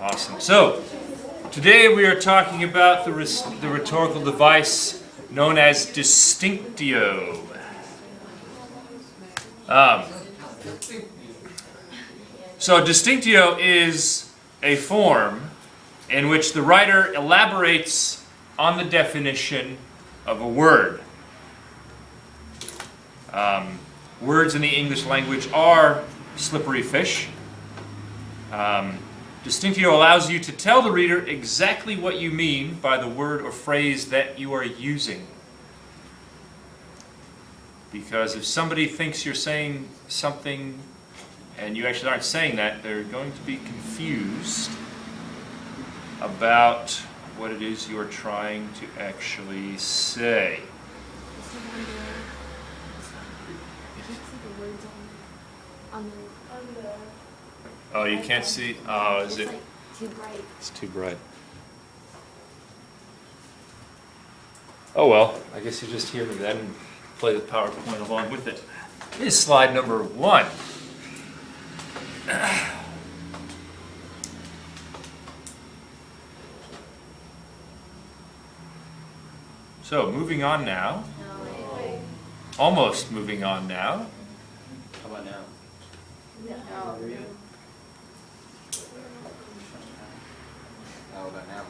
Awesome. So, today we are talking about the rhetorical device known as distinctio. So distinctio is a form in which the writer elaborates on the definition of a word. Words in the English language are slippery fish. Distinctio allows you to tell the reader exactly what you mean by the word or phrase that you are using. Because if somebody thinks you're saying something and you actually aren't saying that, they're going to be confused about what it is you're trying to actually say. Oh, you can't see? Oh, is it? Too bright. It's too bright. Oh well, I guess you just hear me then and play the PowerPoint along with it. Here's slide number 1. So, moving on now. Almost moving on now. How about now? No. How about now?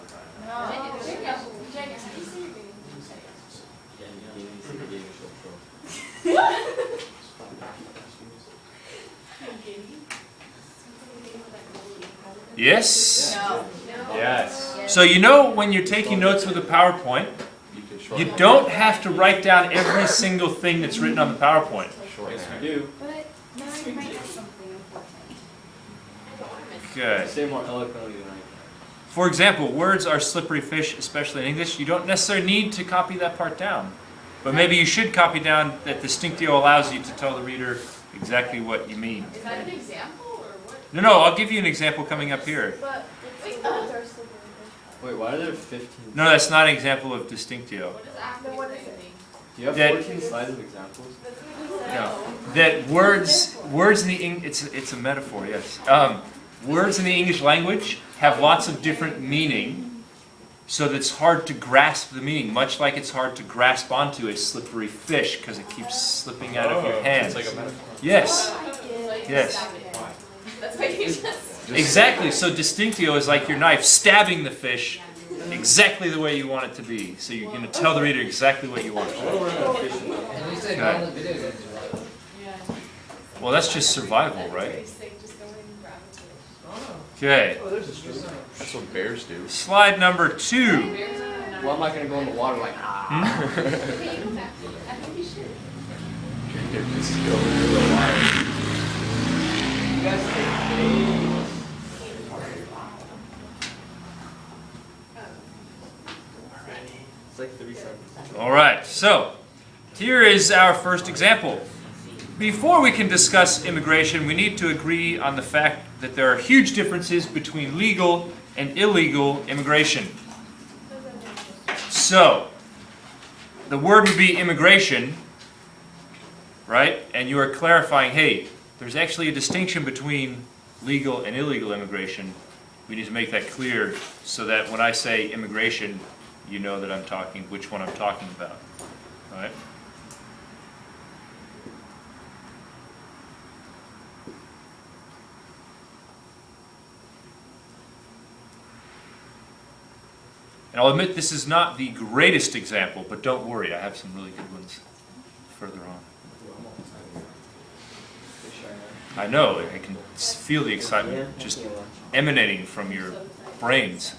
Yes? No. Yes. So you know when you're taking notes with a PowerPoint, you don't have to write down every single thing that's written on the PowerPoint. Yes, we do. But now you might have something important. Okay. Say more eloquently than I can. For example, words are slippery fish, especially in English. You don't necessarily need to copy that part down. But maybe you should copy down that distinctio allows you to tell the reader exactly what you mean. Is that an example or what? No, I'll give you an example coming up here. But Wait, why are there 15? No, that's not an example of distinctio. what does active thing mean? Do you have That- 14 slides of examples? No. That words in the it's a metaphor, yes. Words in the English language have lots of different meaning, so that it's hard to grasp the meaning, much like it's hard to grasp onto a slippery fish because it keeps slipping out of your hands. It's like a metaphor. Yes. Yes. That's what you just. Exactly. So distinctio is like your knife stabbing the fish exactly the way you want it to be. So you're going to tell the reader exactly what you want. Okay. Well, that's just survival, right? Okay. That's what bears do. Slide number 2. Well, I'm not going to go in the water like, I think you should. Just go into the water. You guys take It's like 3 seconds. All right. So here is our first example. Before we can discuss immigration, we need to agree on the fact that there are huge differences between legal and illegal immigration. So, the word would be immigration, right? And you are clarifying, hey, there's actually a distinction between legal and illegal immigration. We need to make that clear so that when I say immigration, you know that I'm talking, which one I'm talking about, all right? And I'll admit this is not the greatest example, but don't worry, I have some really good ones further on. I know, I can feel the excitement just emanating from your brains.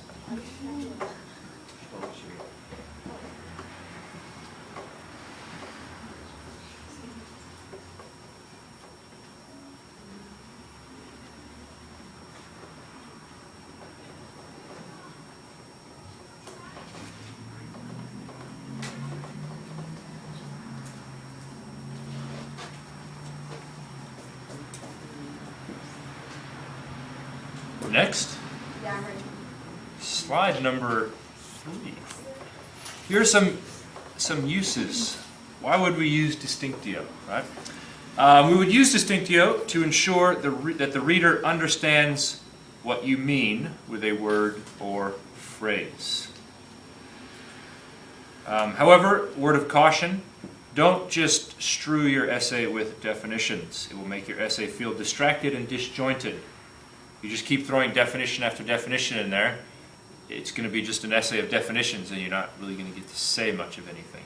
Next, slide number 3. Here are some uses. Why would we use distinctio, right? We would use distinctio to ensure that the reader understands what you mean with a word or phrase. However, word of caution, don't just strew your essay with definitions. It will make your essay feel distracted and disjointed. You just keep throwing definition after definition in there, it's going to be just an essay of definitions and you're not really going to get to say much of anything.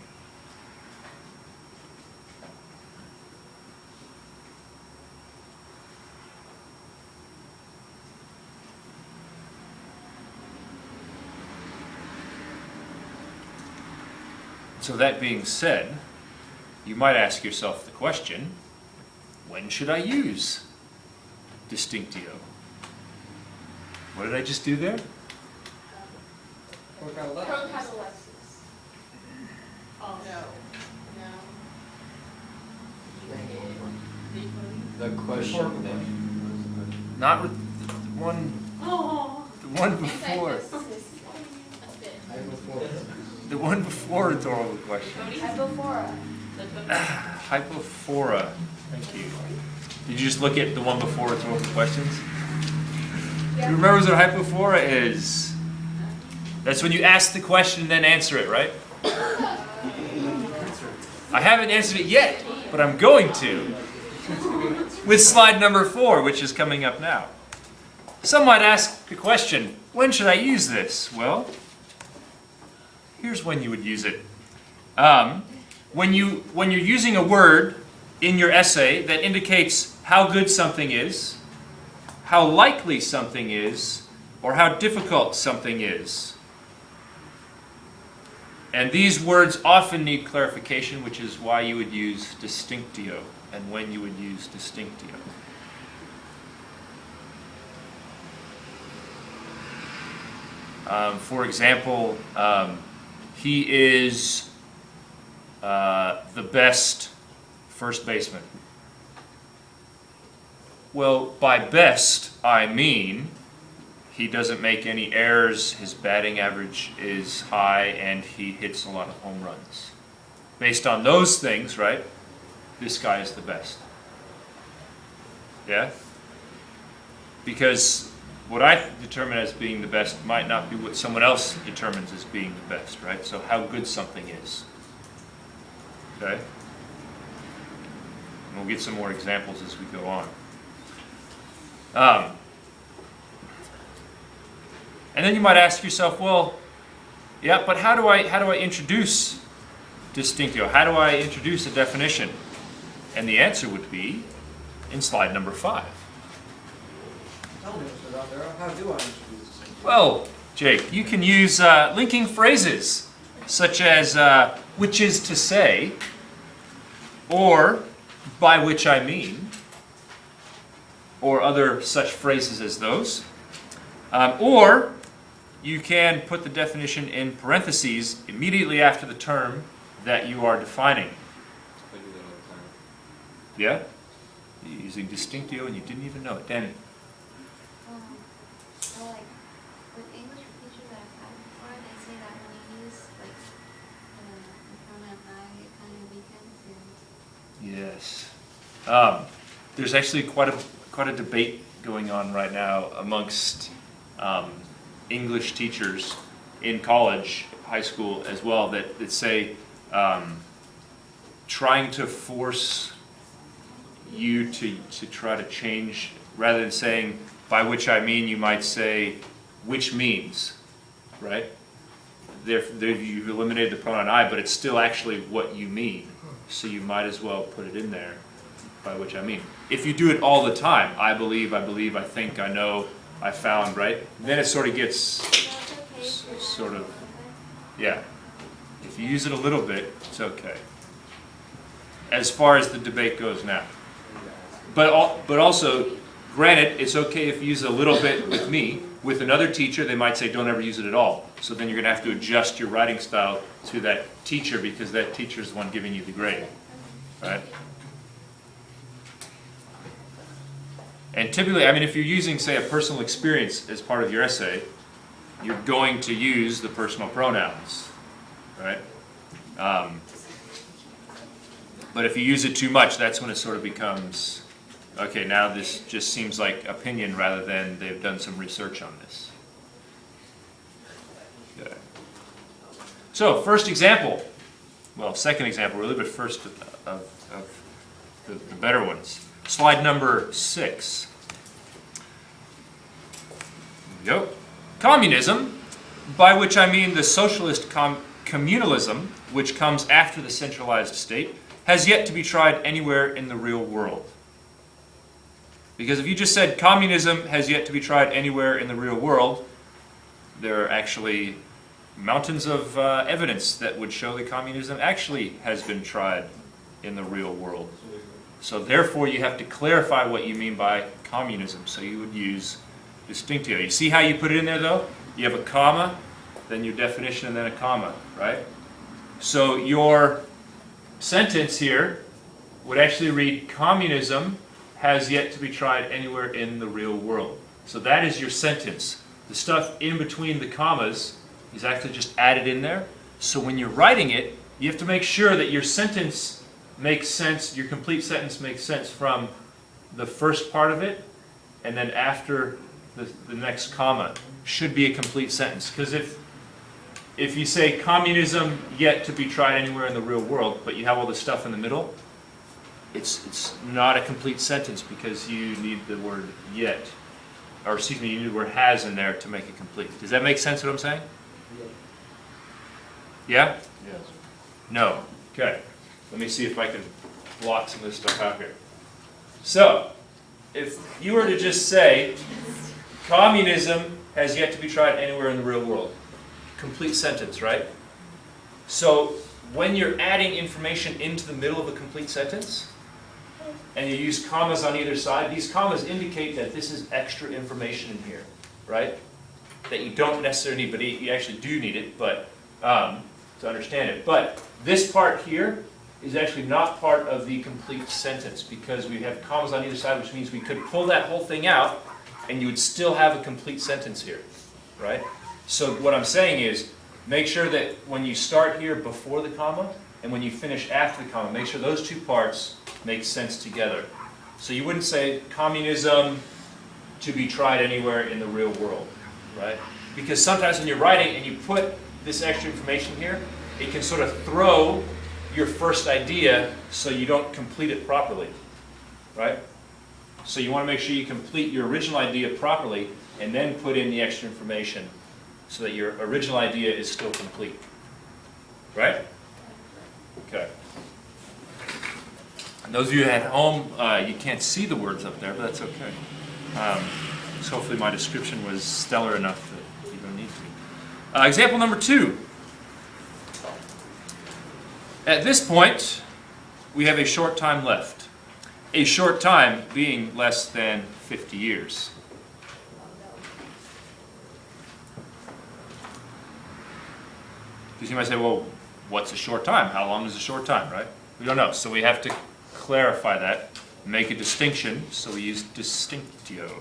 So that being said, you might ask yourself the question, when should I use distinctio? What did I just do there? Procatalaxis. Oh, no. The question then. Not with the one before. Antithesis. A fit. The one before rhetorical question. Hypophora. Hypophora. Thank you. Did you just look at the one before rhetorical questions? Yeah. Who remembers what hypophora is? That's when you ask the question and then answer it, right? I haven't answered it yet, but I'm going to. With slide number 4, which is coming up now. Some might ask the question, when should I use this? Well, here's when you would use it. When you're using a word in your essay that indicates how good something is, how likely something is, or how difficult something is. And these words often need clarification, which is why you would use distinctio, and when you would use distinctio. For example, he is the best first baseman. Well, by best, I mean he doesn't make any errors, his batting average is high, and he hits a lot of home runs. Based on those things, right, this guy is the best. Yeah? Because what I determine as being the best might not be what someone else determines as being the best, right? So how good something is. Okay? And we'll get some more examples as we go on. And then you might ask yourself, well, yeah, but how do I introduce distinctio? How do I introduce a definition? And the answer would be in slide number 5. Tell me, Mr. Rondero, how do I introduce this? Well, Jake, you can use linking phrases such as which is to say, or by which I mean, or other such phrases as those. Or you can put the definition in parentheses immediately after the term that you are defining. I do that all the time. Yeah? You're using distinctio and you didn't even know it. Danny? So like with English teachers that I've had before, they say that when you use like the pronoun I, it kind of weakens and Yes. There's actually quite a debate going on right now amongst English teachers in college, high school as well, that say trying to force you to try to change, rather than saying by which I mean, you might say which means, right? You've eliminated the pronoun I, but it's still actually what you mean. So you might as well put it in there, by which I mean. If you do it all the time, I believe, I think, I know, I found, right? Then it sort of gets, sort of, yeah. If you use it a little bit, it's okay. As far as the debate goes now. But also, granted, it's okay if you use it a little bit with me. With another teacher, they might say don't ever use it at all. So then you're going to have to adjust your writing style to that teacher because that teacher is the one giving you the grade, right? And typically, I mean, if you're using, say, a personal experience as part of your essay, you're going to use the personal pronouns, right? But if you use it too much, that's when it sort of becomes Okay, now this just seems like opinion rather than they've done some research on this. Okay. So, first example. Well, second example, really, but first of the better ones. Slide number 6. There we go. Communism, by which I mean the socialist communalism, which comes after the centralized state, has yet to be tried anywhere in the real world. Because if you just said communism has yet to be tried anywhere in the real world, there are actually mountains of evidence that would show that communism actually has been tried in the real world. So therefore you have to clarify what you mean by communism. So you would use distinctio. You see how you put it in there though? You have a comma, then your definition, and then a comma, right? So your sentence here would actually read, communism has yet to be tried anywhere in the real world. So that is your sentence. The stuff in between the commas is actually just added in there. So when you're writing it, you have to make sure that your sentence makes sense, your complete sentence makes sense from the first part of it, and then after the next comma should be a complete sentence. Because if you say communism yet to be tried anywhere in the real world, but you have all this stuff in the middle, it's not a complete sentence because you need the word yet. Or excuse me, you need the word has in there to make it complete. Does that make sense what I'm saying? Yeah? Yes. No. Okay. Let me see if I can block some of this stuff out here. So, if you were to just say, communism has yet to be tried anywhere in the real world. Complete sentence, right? So, when you're adding information into the middle of a complete sentence, and you use commas on either side, these commas indicate that this is extra information in here, right? That you don't necessarily need, but you actually do need it, but to understand it. But this part here is actually not part of the complete sentence because we have commas on either side, which means we could pull that whole thing out and you would still have a complete sentence here, right? So what I'm saying is, make sure that when you start here before the comma and when you finish after the comma, make sure those two parts make sense together. So you wouldn't say communism to be tried anywhere in the real world, right? Because sometimes when you're writing and you put this extra information here, it can sort of throw your first idea so you don't complete it properly, right? So you want to make sure you complete your original idea properly and then put in the extra information so that your original idea is still complete, right? Okay. And those of you at home, you can't see the words up there, but that's okay. So hopefully my description was stellar enough that you don't need to. Example number 2. At this point, we have a short time left. A short time being less than 50 years. Because you might say, well, what's a short time? How long is a short time, right? We don't know. So we have to clarify that, make a distinction. So we use distinctio.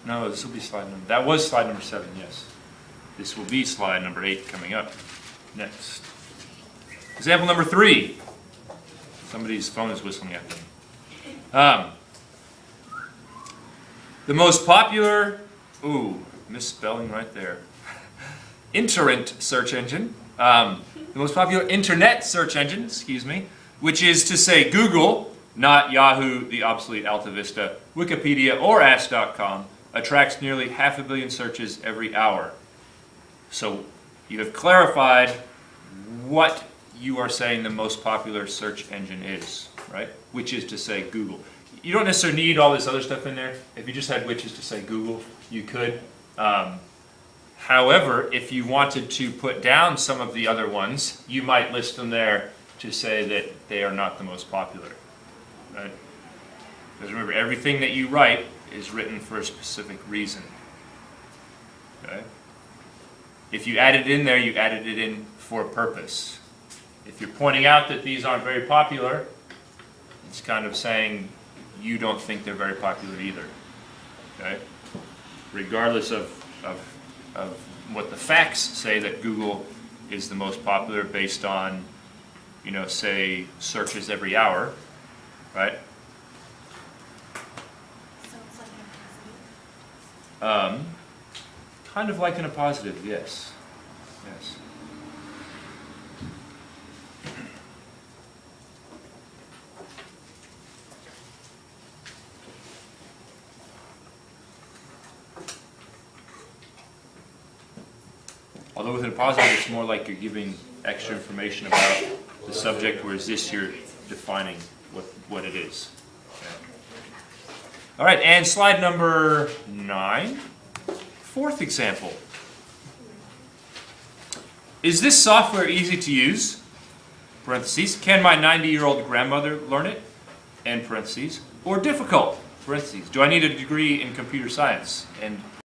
No, this will be slide number. That was slide number 7, yes. This will be slide number 8 coming up next. Example number 3. Somebody's phone is whistling at them. The most popular, misspelling right there. Internet search engine. The most popular internet search engine, which is to say Google, not Yahoo, the obsolete Alta Vista, Wikipedia, or Ask.com, attracts nearly 500 million searches every hour. So you have clarified what you are saying the most popular search engine is, right? Which is to say Google. You don't necessarily need all this other stuff in there. If you just had which is to say Google, you could. However, if you wanted to put down some of the other ones, you might list them there to say that they are not the most popular, right? Because remember, everything that you write is written for a specific reason. Okay? If you added it in there, you added it in for a purpose. If you're pointing out that these aren't very popular, it's kind of saying you don't think they're very popular either. Okay? Regardless of what the facts say that Google is the most popular based on, you know, say searches every hour, right? So it's like a positive. Kind of like in a positive, yes. Yes. Although with a positive, it's more like you're giving extra information about the subject, whereas this you're defining what it is. Okay. All right, and slide number 9. Fourth example. Is this software easy to use? Parentheses. Can my 90-year-old grandmother learn it? End parentheses. Or difficult? Parentheses. Do I need a degree in computer science? And